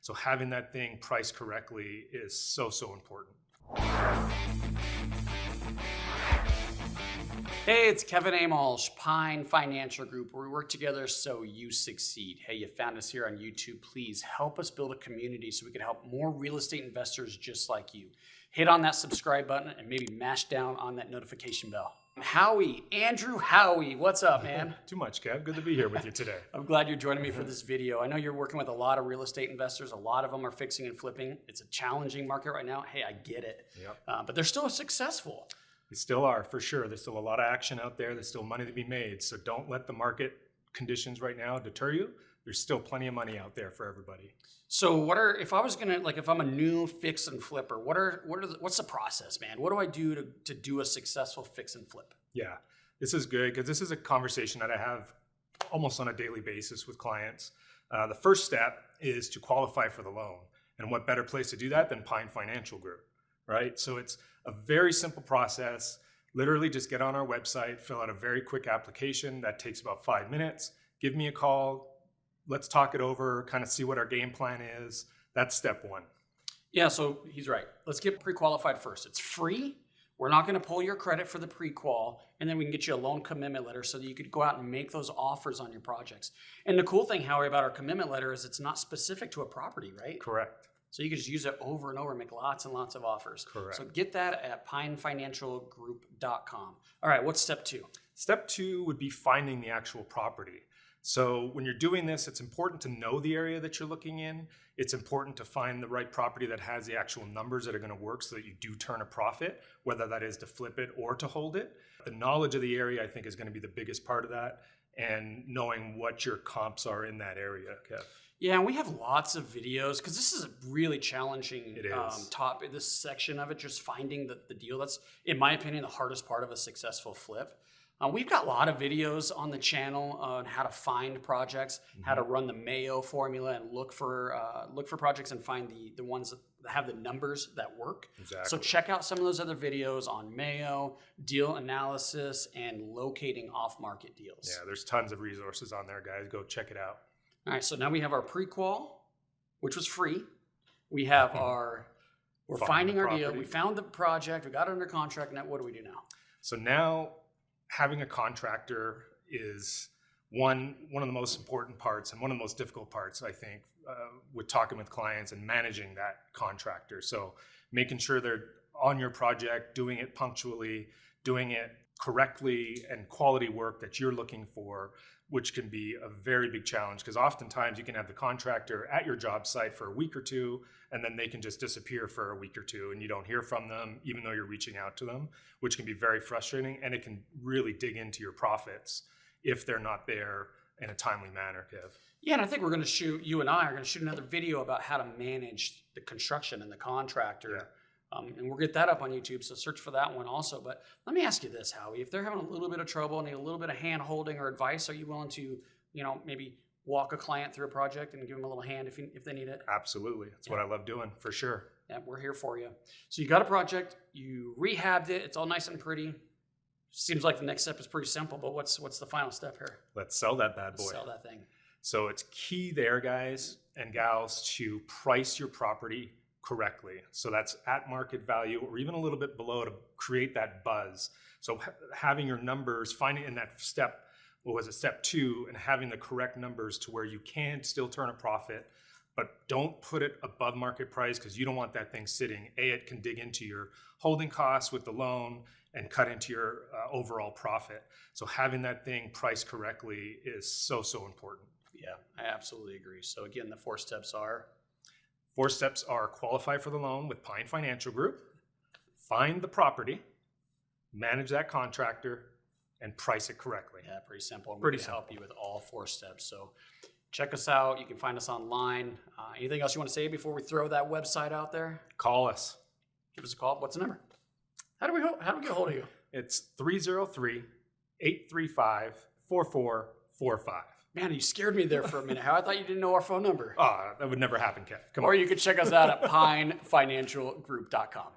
So having that thing priced correctly is so important. Hey, it's Kevin Amolsch, Pine Financial Group, where we work together so you succeed. Hey, you found us here on YouTube. Please help us build a community so we can help more real estate investors just like you. Hit on that subscribe button and maybe mash down on that notification bell. Andrew Howie, what's up, man? Too much, Kev. Good to be here with you today. I'm glad you're joining me for this video. I know you're working with a lot of real estate investors. A lot of them are fixing and flipping. It's a challenging market right now. Hey, I get it. Yep. But they're still successful. They still are, for sure. There's still a lot of action out there. There's still money to be made. So don't let the market conditions right now deter you. There's still plenty of money out there for everybody. So if I'm a new fix and flipper, what's the process, man? What do I do to do a successful fix and flip? Yeah, this is good because this is a conversation that I have almost on a daily basis with clients. The first step is to qualify for the loan. And what better place to do that than Pine Financial Group, right? So it's a very simple process. Literally just get on our website, fill out a very quick application that takes about 5 minutes. Give me a call. Let's talk it over, kind of see what our game plan is. That's step one. Yeah, so he's right. Let's get pre-qualified first. It's free. We're not going to pull your credit for the pre-qual, and then we can get you a loan commitment letter so that you could go out and make those offers on your projects. And the cool thing, Howie, about our commitment letter is it's not specific to a property, right? Correct. So you can just use it over and over and make lots and lots of offers. Correct. So get that at pinefinancialgroup.com. All right, what's step two? Step two would be finding the actual property. So when you're doing this, it's important to know the area that you're looking in. It's important to find the right property that has the actual numbers that are going to work so that you do turn a profit, whether that is to flip it or to hold it. The knowledge of the area, I think, is going to be the biggest part of that, and knowing what your comps are in that area, Kev. Yeah, and we have lots of videos because this is a really challenging topic, this section of it, just finding the deal. That's, in my opinion, the hardest part of a successful flip. We've got a lot of videos on the channel on how to find projects, how to run the Mayo formula and look for projects and find the ones that have the numbers that work. Exactly. So check out some of those other videos on Mayo, deal analysis, and locating off-market deals. Yeah, there's tons of resources on there, guys. Go check it out. All right, so now we have our pre-qual, which was free. We have we're finding our deal. We found the project. We got it under contract. Now what do we do now? So now having a contractor is one of the most important parts and one of the most difficult parts, I think, with talking with clients and managing that contractor. So making sure they're on your project, doing it punctually, doing it correctly, and quality work that you're looking for, which can be a very big challenge because oftentimes you can have the contractor at your job site for a week or two, and then they can just disappear for a week or two and you don't hear from them, even though you're reaching out to them, which can be very frustrating, and it can really dig into your profits if they're not there in a timely manner, Kev. Yeah, and I think you and I are going to shoot another video about how to manage the construction and the contractor. Yeah. And we'll get that up on YouTube, so search for that one also. But let me ask you this, Howie. If they're having a little bit of trouble and need a little bit of hand-holding or advice, are you willing to, maybe walk a client through a project and give them a little hand if they need it? Absolutely. That's what I love doing, for sure. Yeah, we're here for you. So you got a project, you rehabbed it, it's all nice and pretty. Seems like the next step is pretty simple, but what's the final step here? Let's sell that bad boy. Sell that thing. So it's key there, guys and gals, to price your property correctly. So that's at market value or even a little bit below to create that buzz. So having your numbers, finding in that step, step two, and having the correct numbers to where you can still turn a profit, but don't put it above market price because you don't want that thing sitting. It can dig into your holding costs with the loan and cut into your overall profit. So having that thing priced correctly is so important. Yeah, I absolutely agree. So again, the 4 steps are? 4 steps are qualify for the loan with Pine Financial Group, find the property, manage that contractor, and price it correctly. Yeah, pretty simple. We're going to help you with all 4 steps. So check us out. You can find us online. Anything else you want to say before we throw that website out there? Call us. Give us a call. What's the number? How do we get a hold of you? It's 303-835-4445. Man, you scared me there for a minute. How I thought you didn't know our phone number. That would never happen, Kev. Come on. Or you could check us out at pinefinancialgroup.com.